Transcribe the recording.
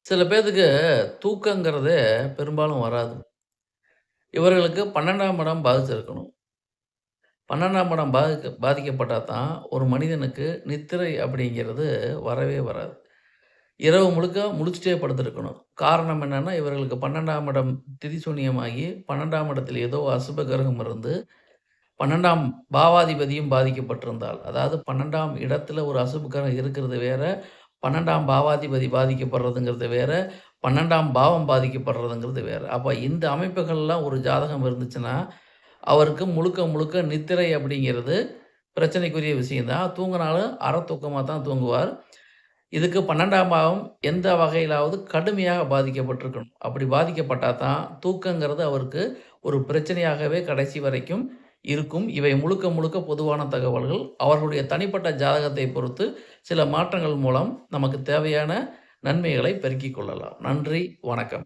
சில பேத்துக்கு தூக்கங்கிறதே பெரும்பாலும் வராது. இவர்களுக்கு 12ஆம் இடம் பாதிச்சிருக்கணும். 12ஆம் இடம் பாதிக்கப்பட்டா தான் ஒரு மனிதனுக்கு நித்திரை அப்படிங்கிறது வரவே வராது. இரவு முழுக்க முழிச்சுட்டே படுத்திருக்கணும். காரணம் என்னன்னா, இவர்களுக்கு 12ஆம் இடம் திதிசூனியமாகி 12ஆம் இடத்தில் ஏதோ அசுப கிரகம் இருந்து 12ஆம் பாவாதிபதியும் பாதிக்கப்பட்டிருந்தால், அதாவது 12ஆம் இடத்துல ஒரு அசுப கிரகம் இருக்கிறது வேற, 12ஆம் பாவாதிபதி பாதிக்கப்படுறதுங்கிறது வேற, 12ஆம் பாவம் பாதிக்கப்படுறதுங்கிறது வேற. அப்ப இந்த அமைப்புகள்லாம் ஒரு ஜாதகம் இருந்துச்சுன்னா, அவருக்கு முழுக்க முழுக்க நித்திரை அப்படிங்கிறது பிரச்சனைக்குரிய விஷயம் தான். தூங்குனாலும் அரை தூக்கமா தான் தூங்குவார். இதுக்கு 12ஆம் பாவம் எந்த வகையிலாவது கடுமையாக பாதிக்கப்பட்டிருக்கணும். அப்படி பாதிக்கப்பட்டா தான் தூக்கங்கிறது அவருக்கு ஒரு பிரச்சனையாகவே கடைசி வரைக்கும் இருக்கும். இவை முழுக்க முழுக்க பொதுவான தகவல்கள். அவர்களுடைய தனிப்பட்ட ஜாதகத்தை பொறுத்து சில மாற்றங்கள் மூலம் நமக்கு தேவையான நன்மைகளை பெருக்கிக் கொள்ளலாம். நன்றி, வணக்கம்.